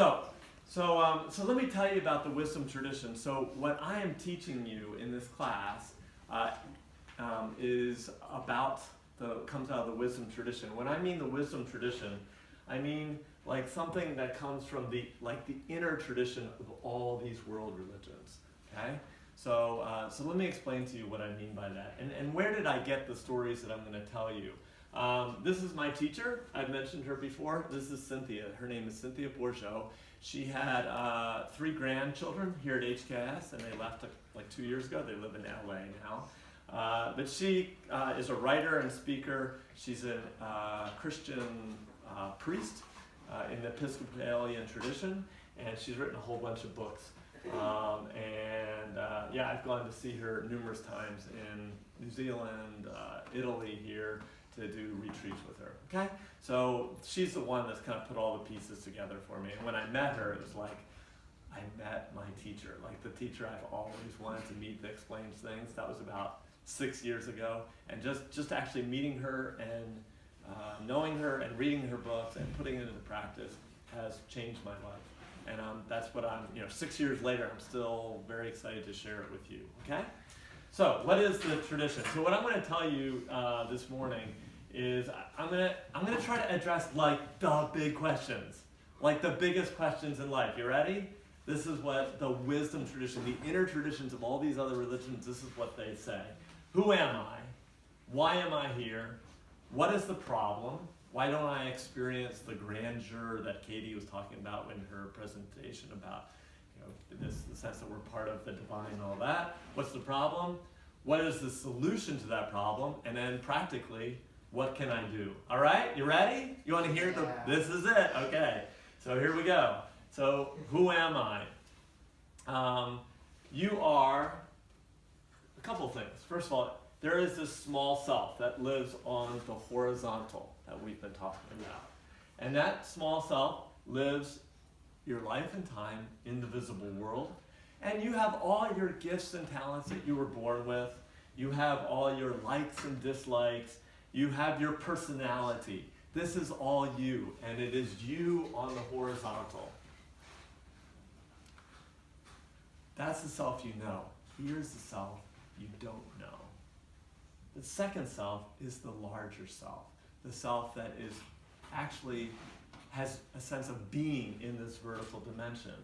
So let me tell you about the wisdom tradition. So what I am teaching you in this class is about comes out of the wisdom tradition. When I mean the wisdom tradition, I mean like something that comes from the inner tradition of all these world religions. Okay. So let me explain to you what I mean by that. And where did I get the stories that I'm going to tell you? This is my teacher. I've mentioned her before. This is Cynthia. Her name is Cynthia Bourgeau. She had 3 grandchildren here at HKS, and they left like 2 years ago. They live in LA now. But she is a writer and speaker. She's a Christian priest in the Episcopalian tradition, and she's written a whole bunch of books. I've gone to see her numerous times in New Zealand, Italy here, to do retreats with her, okay? So she's the one that's kind of put all the pieces together for me. And when I met her, it was like, I met my teacher, like the teacher I've always wanted to meet that explains things. That was about 6 years ago. And just actually meeting her and knowing her and reading her books and putting it into practice has changed my life. And that's what 6 years later, I'm still very excited to share it with you, okay? So what is the tradition? So what I'm going to tell you this morning is I'm going to try to address like the big questions, like the biggest questions in life. You ready? This is what the wisdom tradition, the inner traditions of all these other religions, this is what they say. Who am I? Why am I here? What is the problem? Why don't I experience the grandeur that Katie was talking about in her presentation about the sense that we're part of the divine and all that? What's the problem? What is the solution to that problem? And then practically, what can I do? All right, you ready? You want to hear this is it, okay. So here we go. So who am I? You are a couple things. First of all, there is this small self that lives on the horizontal that we've been talking about. And that small self lives your life and time in the visible world. And you have all your gifts and talents that you were born with. You have all your likes and dislikes. You have your personality. This is all you, and it is you on the horizontal. That's the self you know. Here's the self you don't know. The second self is the larger self, the self that is actually has a sense of being in this vertical dimension.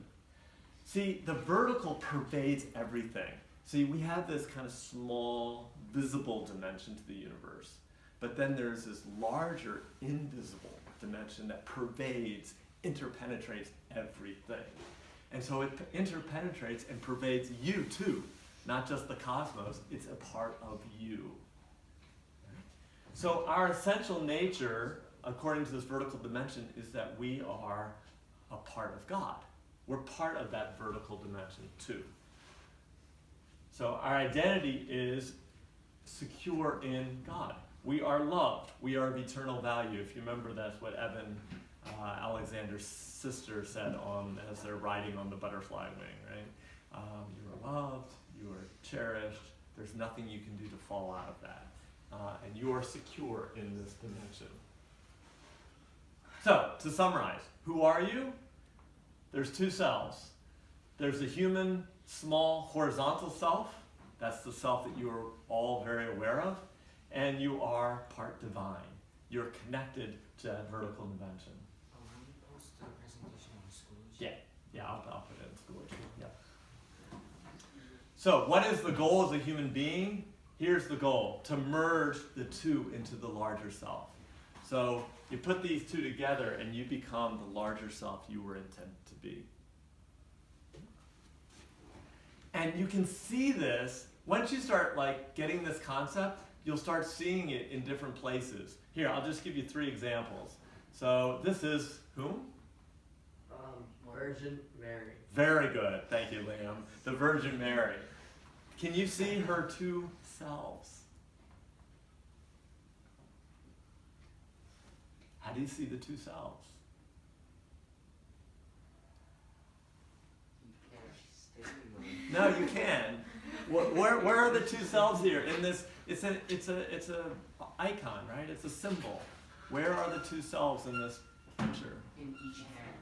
See, the vertical pervades everything. See, we have this kind of small, visible dimension to the universe, but then there's this larger, invisible dimension that pervades, interpenetrates everything. And so it interpenetrates and pervades you too, not just the cosmos, it's a part of you. So our essential nature, according to this vertical dimension, is that we are a part of God. We're part of that vertical dimension too. So our identity is secure in God. We are loved. We are of eternal value. If you remember, that's what Evan Alexander's sister said as they're riding on the butterfly wing, right? You are loved. You are cherished. There's nothing you can do to fall out of that. And you are secure in this dimension. So, to summarize, who are you? There's 2 selves. There's the human, small, horizontal self. That's the self that you are all very aware of. And you are part divine. You're connected to that vertical dimension. Will you post the presentation on Schoology? Yeah, I'll put it in Schoology. Yeah. So, what is the goal as a human being? Here's the goal, to merge the 2 into the larger self. So you put these 2 together and you become the larger self you were intended to be. And you can see this, once you start getting this concept, you'll start seeing it in different places. Here, I'll just give you 3 examples. So this is whom? Virgin Mary. Very good, thank you, Liam. The Virgin Mary. Can you see her 2 selves? How do you see the 2 selves? You can't stay No, you can. Where are the 2 selves here? In this, it's a icon, right? It's a symbol. Where are the 2 selves in this picture? In each hand.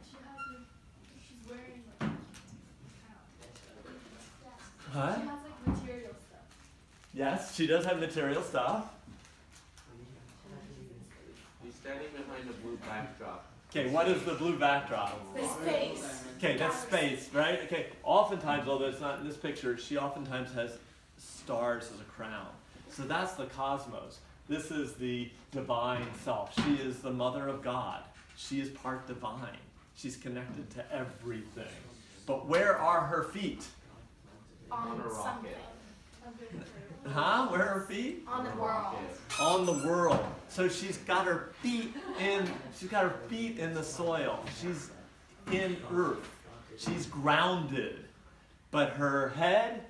Huh? She has like material stuff. Yes, she does have material stuff. He's standing behind a blue backdrop. Okay, what is the blue backdrop? The space. Okay, that's space, right? Okay, oftentimes, although it's not in this picture, she oftentimes has stars as a crown. So that's the cosmos. This is the divine self. She is the mother of God. She is part divine. She's connected to everything. But where are her feet? On On a rocket. something. Huh? Where are her feet? On the world. On the world. So she's got her feet in the soil. She's in earth. She's grounded. But her head,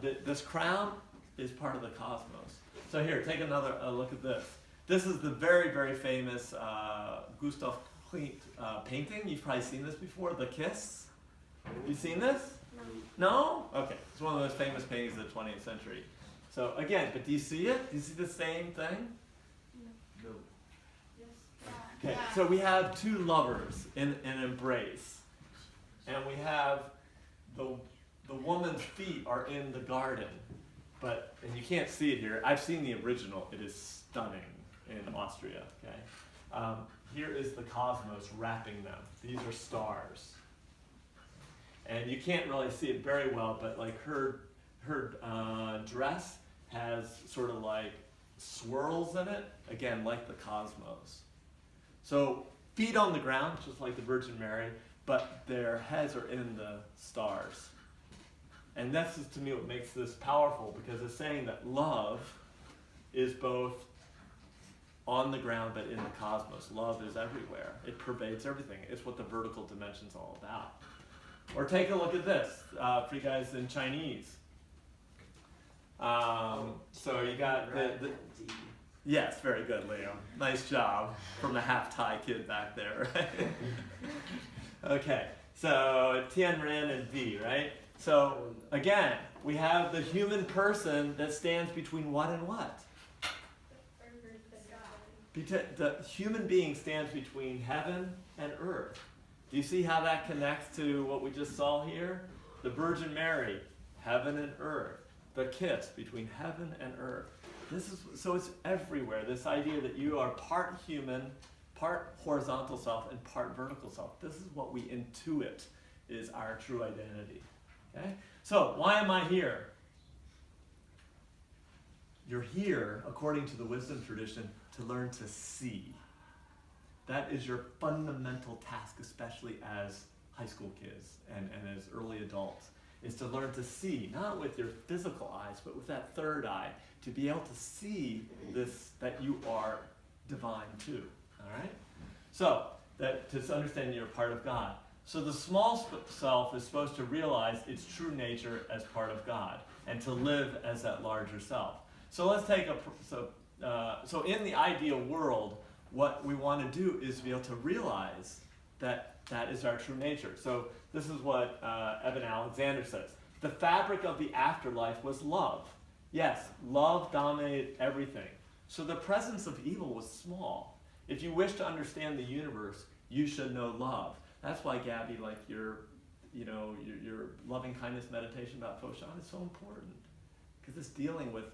this crown, is part of the cosmos. So here, take another look at this. This is the very, very famous Gustav Klimt painting. You've probably seen this before, The Kiss. You seen this? No? Okay. It's one of those famous paintings of the 20th century. So again, but do you see it? Do you see the same thing? No. Okay, so we have two lovers in an embrace. And we have the woman's feet are in the garden. But, and you can't see it here. I've seen the original. It is stunning in Austria. Okay. Here is the cosmos wrapping them. These are stars. And you can't really see it very well, but like her dress has sort of like swirls in it, again, like the cosmos. So feet on the ground, just like the Virgin Mary, but their heads are in the stars. And this is, to me, what makes this powerful, because it's saying that love is both on the ground but in the cosmos. Love is everywhere. It pervades everything. It's what the vertical dimension's all about. Or take a look at this for you guys in Chinese. So you got the yes, very good, Liam. Nice job from the half Thai kid back there. Right? Okay, so Tianren and V, right? So again, we have the human person that stands between what and what? The human being stands between heaven and earth. Do you see how that connects to what we just saw here? The Virgin Mary, heaven and earth. The kiss between heaven and earth. So it's everywhere. This idea that you are part human, part horizontal self, and part vertical self. This is what we intuit is our true identity. Okay? So why am I here? You're here, according to the wisdom tradition, to learn to see. That is your fundamental task, especially as high school kids and as early adults, is to learn to see, not with your physical eyes, but with that third eye, to be able to see this, that you are divine too, all right? So, that to understand you're part of God. So the small self is supposed to realize its true nature as part of God and to live as that larger self. So let's take so in the ideal world, what we want to do is be able to realize that that is our true nature. So this is what Eben Alexander says. The fabric of the afterlife was love. Yes, love dominated everything. So the presence of evil was small. If you wish to understand the universe, you should know love. That's why, Gabby, like your loving kindness meditation about Foshan is so important. Because it's dealing with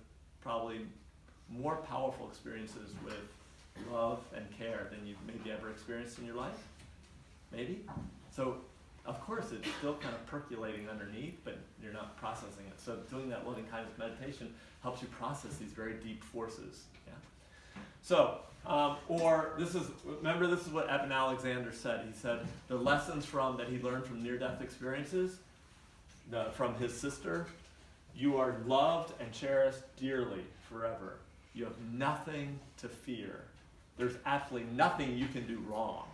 probably more powerful experiences with love and care than you've maybe ever experienced in your life. Maybe. So, of course, it's still kind of percolating underneath, but you're not processing it. So doing that loving kindness meditation helps you process these very deep forces. Yeah. So, remember this is what Eben Alexander said. He said the lessons that he learned from near-death experiences, from his sister, you are loved and cherished dearly forever. You have nothing to fear. There's absolutely nothing you can do wrong.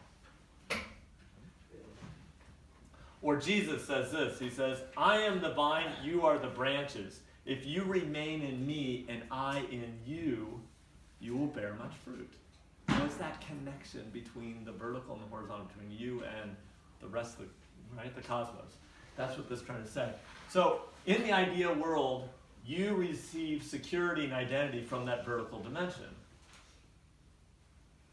Or Jesus says this, he says, I am the vine, you are the branches. If you remain in me and I in you, you will bear much fruit. So it's that connection between the vertical and the horizontal, between you and the rest of the cosmos. That's what this is trying to say. So in the ideal world, you receive security and identity from that vertical dimension.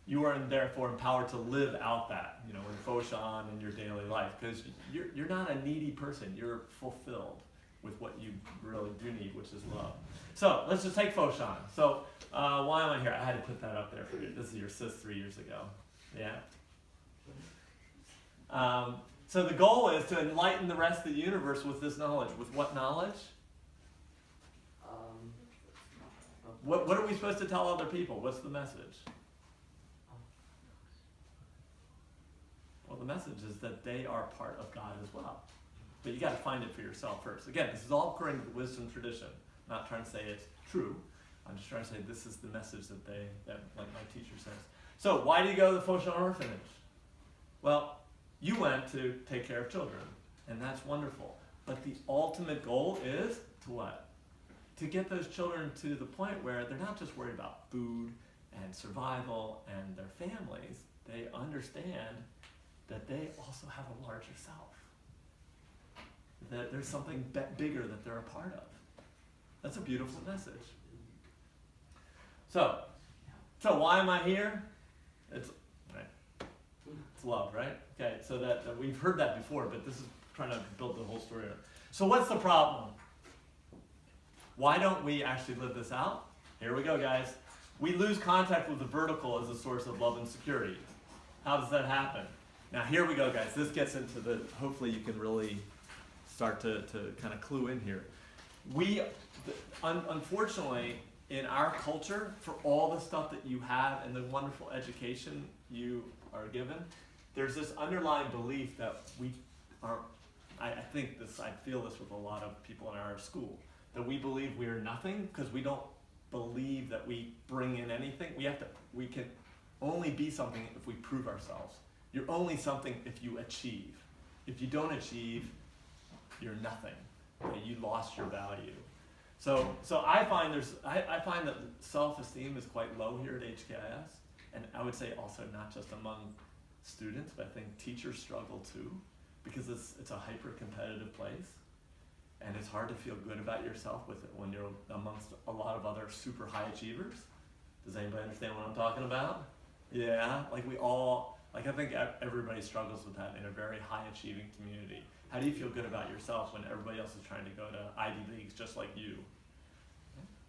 You are therefore empowered to live out that, in Foshan in your daily life, because you're not a needy person. You're fulfilled. with what you really do need, which is love. So let's just take Foshan. So why am I here? I had to put that up there for you. This is your sis 3 years ago. Yeah. So the goal is to enlighten the rest of the universe with this knowledge. With what knowledge? What are we supposed to tell other people? What's the message? Well, the message is that they are part of God as well. But you got to find it for yourself first. Again, this is all according to the wisdom tradition. I'm not trying to say it's true. I'm just trying to say this is the message that like my teacher says. So why do you go to the Foshan orphanage? Well, you went to take care of children, and that's wonderful. But the ultimate goal is to what? To get those children to the point where they're not just worried about food and survival and their families. They understand that they also have a larger self. That there's something bigger that they're a part of. That's a beautiful message. So why am I here? It's love, right? Okay, so that we've heard that before, but this is trying to build the whole story. So what's the problem? Why don't we actually live this out? Here we go, guys. We lose contact with the vertical as a source of love and security. How does that happen? Now here we go, guys. This gets into the, hopefully you can really start to kind of clue in here. Unfortunately, in our culture, for all the stuff that you have and the wonderful education you are given, there's this underlying belief that we are, I feel this with a lot of people in our school, that we believe we are nothing because we don't believe that we bring in anything. We can only be something if we prove ourselves. You're only something if you achieve. If you don't achieve, you're nothing. Okay? You lost your value. So I find that self-esteem is quite low here at HKIS, and I would say also not just among students, but I think teachers struggle too, because it's a hyper-competitive place, and it's hard to feel good about yourself with it when you're amongst a lot of other super high achievers. Does anybody understand what I'm talking about? Yeah, I think everybody struggles with that in a very high-achieving community. How do you feel good about yourself when everybody else is trying to go to Ivy Leagues just like you?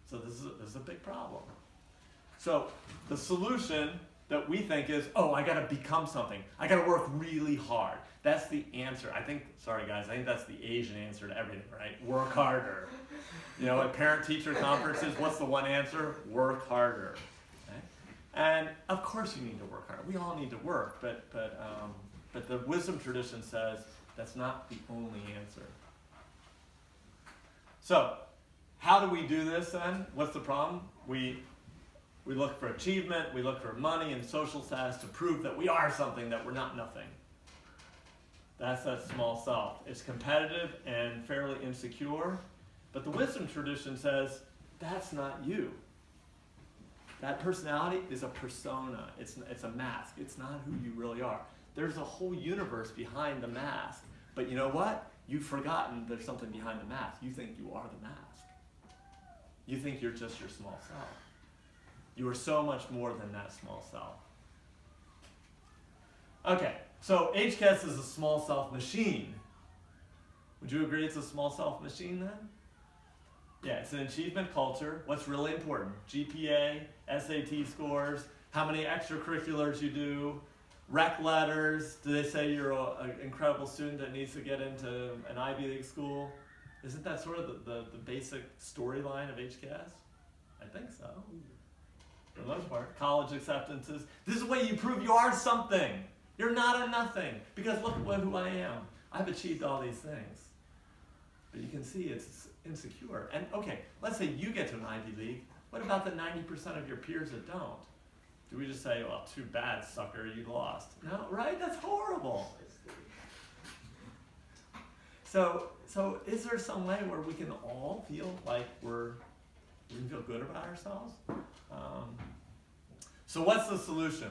So this is a big problem. So the solution that we think is, I gotta become something. I gotta work really hard. That's the answer. I think that's the Asian answer to everything, right? Work harder. At parent-teacher conferences, what's the one answer? Work harder. Okay? And of course you need to work harder. We all need to work, but the wisdom tradition says that's not the only answer. So, how do we do this then? What's the problem? We look for achievement, we look for money and social status to prove that we are something, that we're not nothing. That's that small self. It's competitive and fairly insecure, but the wisdom tradition says that's not you. That personality is a persona. It's a mask. It's not who you really are. There's a whole universe behind the mask. But you know what? You've forgotten there's something behind the mask. You think you are the mask. You think you're just your small self. You are so much more than that small self. Okay, so HCAS is a small self machine. Would you agree it's a small self machine then? Yeah, it's an achievement culture. What's really important? GPA, SAT scores, how many extracurriculars you do, rec letters. Do they say you're an incredible student that needs to get into an Ivy League school? Isn't that sort of the basic storyline of HCAS? I think so. For the most part. College acceptances. This is the way you prove you are something. You're not a nothing. Because look at who I am. I've achieved all these things. But you can see it's insecure. And okay, let's say you get to an Ivy League. What about the 90% of your peers that don't? Do we just say, well, too bad, sucker, you lost? No, right? That's horrible. So is there some way where we can all feel like we can feel good about ourselves? So what's the solution?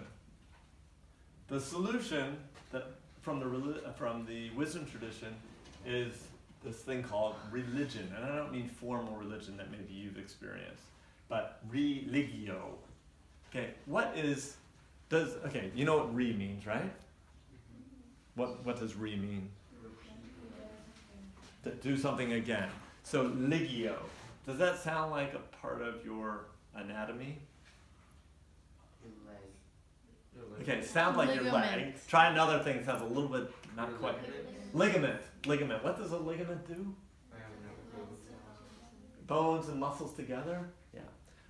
The solution that from the wisdom tradition is this thing called religion. And I don't mean formal religion that maybe you've experienced, but religio. Okay, you know what re means, right? What does re mean? To do something again. So ligio. Does that sound like a part of your anatomy? Your leg. Okay, sounds like your leg. Ligament. Try another thing that sounds a little bit not Your quite. ligament. Ligament. Ligament. What does a ligament do? I have no clue. Bones and muscles together? Yeah.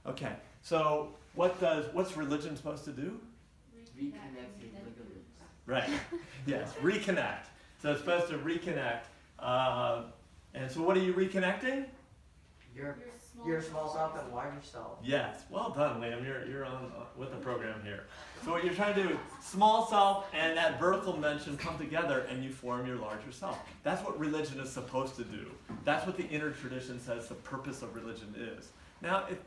Okay. So what's religion supposed to do? Reconnecting ligaments. Right. Yes. Reconnect. So it's supposed to reconnect. And so what are you reconnecting? Your small self and larger self. Yes. Well done, Liam. You're on with the program here. So what you're trying to do, small self and that vertical dimension come together and you form your larger self. That's what religion is supposed to do. That's what the inner tradition says the purpose of religion is. Now, it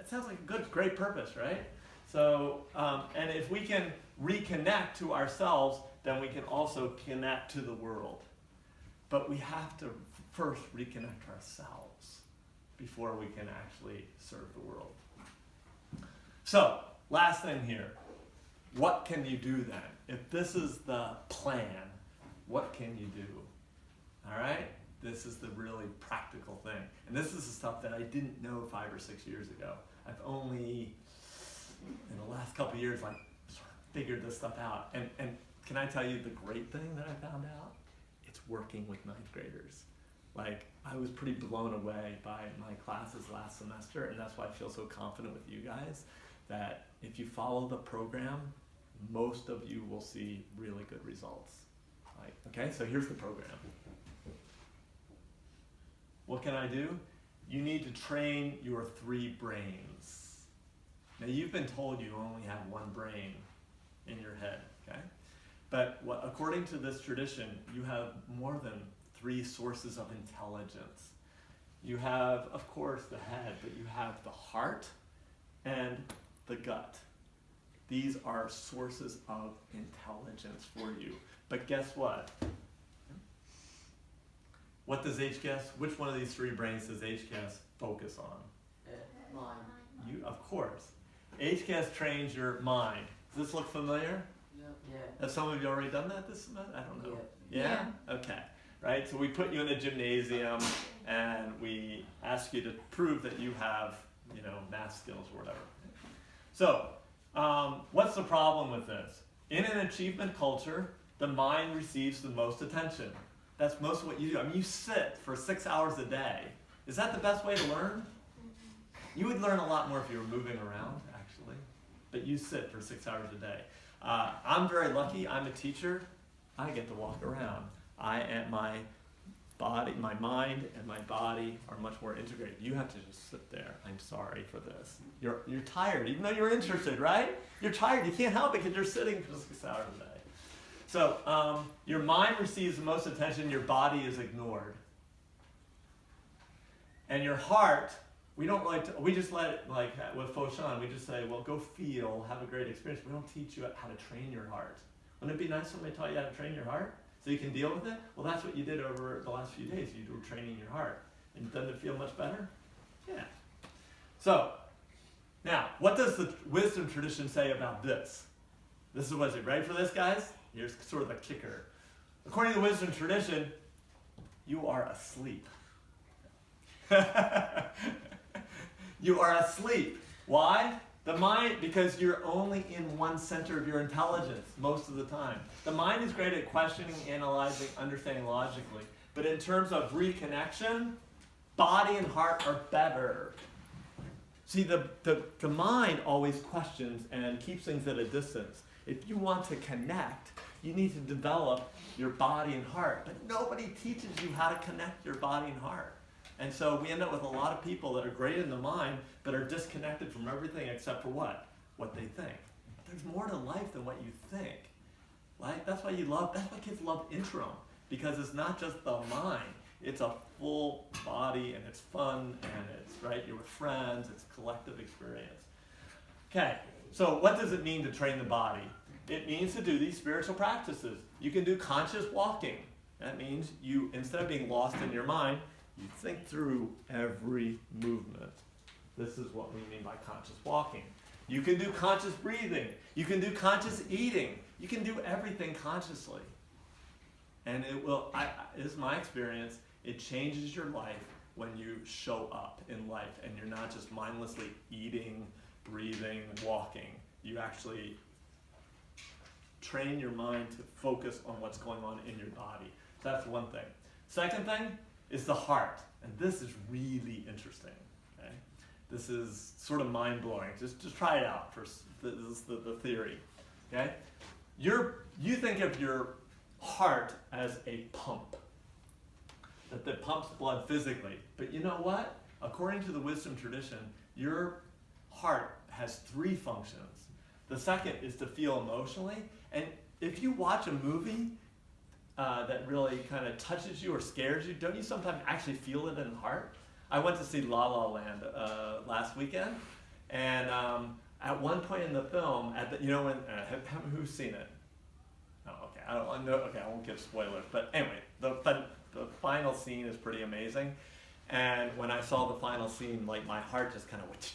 sounds like a great purpose, right? So, and if we can reconnect to ourselves, then we can also connect to the world. But we have to first reconnect ourselves before we can actually serve the world. So, last thing here. What can you do then? If this is the plan, what can you do? All right? This is the really practical thing. And this is the stuff that I didn't know 5 or 6 years ago. I've only, in the last couple of years, like, sort of figured this stuff out. And can I tell you the great thing that I found out? It's working with 9th graders. Like, I was pretty blown away by my classes last semester, and that's why I feel so confident with you guys, that if you follow the program, most of you will see really good results. Like, okay, so here's the program. What can I do? You need to train your 3 brains. Now, you've been told you only have 1 brain in your head, okay? But according to this tradition, you have more than 3 sources of intelligence. You have, of course, the head, but you have the heart and the gut. These are sources of intelligence for you. But guess what? What does HGAS, which one of these 3 brains does HGAS focus on? Mine. You, of course. HGAS trains your mind. Does this look familiar? Yeah. Have some of you already done that this semester? I don't know. Yeah. Yeah? Okay. Right? So we put you in a gymnasium and we ask you to prove that you have, math skills or whatever. So, what's the problem with this? In an achievement culture, the mind receives the most attention. That's most of what you do. I mean, you sit for 6 hours a day. Is that the best way to learn? You would learn a lot more if you were moving around, actually. But you sit for 6 hours a day. I'm very lucky. I'm a teacher. I get to walk around. My body, my mind, and my body are much more integrated. You have to just sit there. I'm sorry for this. You're tired, even though you're interested, right? You're tired. You can't help it because you're sitting for 6 hours a day. So your mind receives the most attention. Your body is ignored. And your heart, we just let it, like with Foshan, we just say, well, go feel, have a great experience. We don't teach you how to train your heart. Wouldn't it be nice if somebody taught you how to train your heart so you can deal with it? Well, that's what you did over the last few days. You were training your heart. And doesn't it feel much better? Yeah. So, now, what does the wisdom tradition say about this? This is what's it. Ready for this, guys? Here's sort of the kicker. According to the wisdom tradition, you are asleep. You are asleep. Why? The mind, because you're only in one center of your intelligence most of the time. The mind is great at questioning, analyzing, understanding logically. But in terms of reconnection, body and heart are better. See, the mind always questions and keeps things at a distance. If you want to connect, you need to develop your body and heart. But nobody teaches you how to connect your body and heart. And so we end up with a lot of people that are great in the mind, but are disconnected from everything except for what? What they think. There's more to life than what you think. Right? That's why kids love Interim, because it's not just the mind. It's a full body, and it's fun, and it's, right, you're with friends, it's collective experience. Okay, so what does it mean to train the body? It means to do these spiritual practices. You can do conscious walking. That means you, instead of being lost in your mind, you think through every movement. This is what we mean by conscious walking. You can do conscious breathing. You can do conscious eating. You can do everything consciously. And it will, this is my experience, it changes your life when you show up in life and you're not just mindlessly eating, breathing, walking. You actually train your mind to focus on what's going on in your body. So that's one thing. Second thing is the heart. And this is really interesting. Okay? This is sort of mind-blowing. Just try it out first. This is the theory. Okay? You think of your heart as a pump that pumps blood physically. But you know what? According to the wisdom tradition, your heart has 3 functions. The second is to feel emotionally. And if you watch a movie that really kind of touches you or scares you, don't you sometimes actually feel it in the heart? I went to see La La Land last weekend, and at one point in the film, who's seen it? Oh, okay. I won't give spoilers. But anyway, the final scene is pretty amazing. And when I saw the final scene, like my heart just kind of went,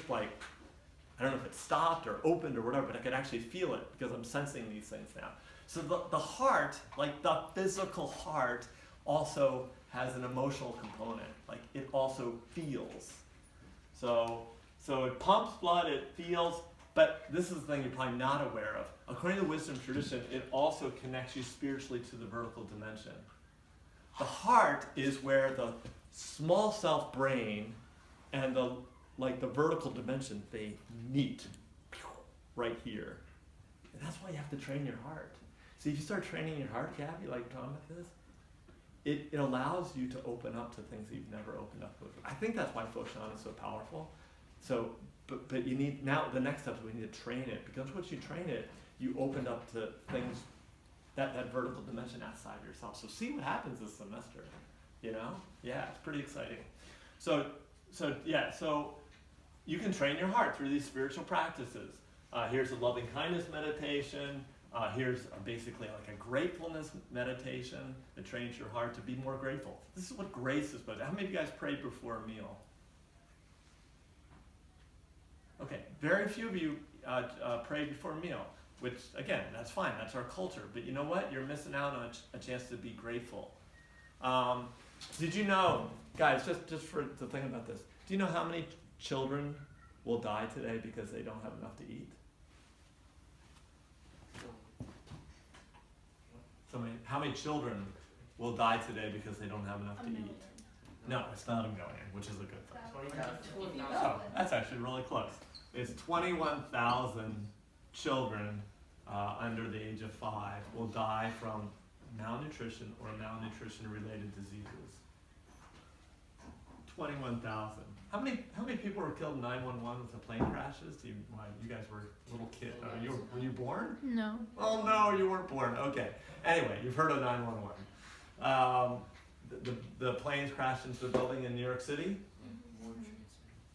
like I don't know if it stopped or opened or whatever, but I could actually feel it because I'm sensing these things now. So the heart, like the physical heart, also has an emotional component. Like it also feels. So it pumps blood, it feels, but this is the thing you're probably not aware of. According to the wisdom tradition, it also connects you spiritually to the vertical dimension. The heart is where the small self brain and the vertical dimension, they meet right here. And that's why you have to train your heart. See, if you start training your heart, Gabby, like we're talking about this, it allows you to open up to things that you've never opened up with. I think that's why Foshan is so powerful. So, but you need, now the next step is we need to train it, because once you train it, you open up to things, that vertical dimension outside of yourself. So see what happens this semester, you know? Yeah, it's pretty exciting. So you can train your heart through these spiritual practices. Here's a loving kindness meditation. Here's basically like a gratefulness meditation that trains your heart to be more grateful. This is what grace is about. How many of you guys prayed before a meal? Okay, very few of you prayed before a meal, which again, that's fine. That's our culture. But you know what? You're missing out on a chance to be grateful. Did you know, guys, just to think about this, do you know how many children will die today because they don't have enough to eat? How many children will die today because they don't have enough to eat? No, it's not a million, which is a good thing. Oh, that's actually really close. It's 21,000 children under the age of 5 will die from malnutrition or malnutrition-related diseases. 21,000. How many people were killed in 911 with the plane crashes? You guys were little kids. Were you born? No. Oh no, you weren't born. Okay. Anyway, you've heard of 911. The planes crashed into the building in New York City.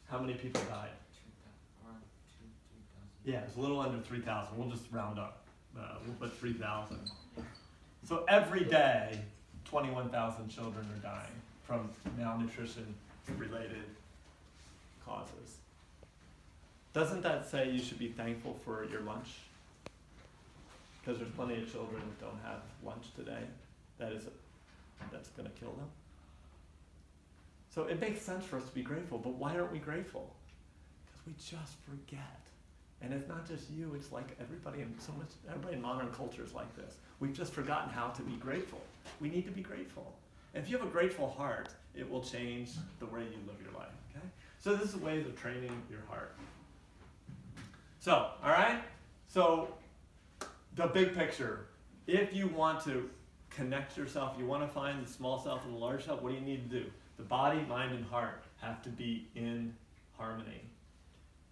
How many people died? Around 2,000. Yeah, it's a little under 3,000. We'll just round up. We'll put 3,000. So every day, 21,000 children are dying from malnutrition-related causes. Doesn't that say you should be thankful for your lunch? Because there's plenty of children that don't have lunch today. That's going to kill them. So it makes sense for us to be grateful, but why aren't we grateful? Because we just forget. And it's not just you, it's like everybody in modern culture is like this. We've just forgotten how to be grateful. We need to be grateful. And if you have a grateful heart, it will change the way you live your life, okay? So this is ways of training your heart. So, all right? So, the big picture. If you want to connect yourself, you want to find the small self and the large self, what do you need to do? The body, mind, and heart have to be in harmony.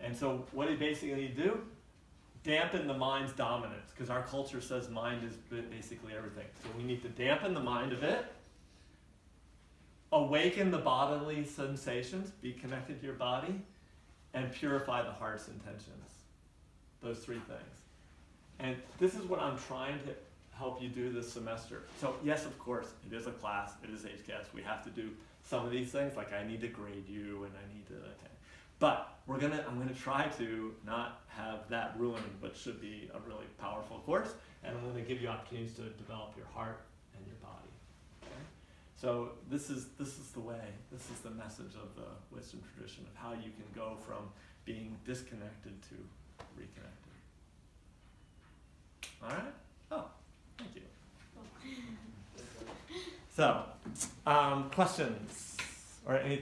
And so what do you basically need to do? Dampen the mind's dominance, because our culture says mind is basically everything. So we need to dampen the mind a bit, awaken the bodily sensations, be connected to your body, and purify the heart's intentions. Those 3 things. And this is what I'm trying to help you do this semester. So yes, of course, it is a class, it is HCAS. We have to do some of these things, like I need to grade you and I need to, okay. But I'm gonna try to not have that ruined, but should be a really powerful course. And I'm gonna give you opportunities to develop your heart and your body. Okay? So this is the way. This is the message of the wisdom tradition of how you can go from being disconnected to reconnected. All right. Oh, thank you. So, questions or any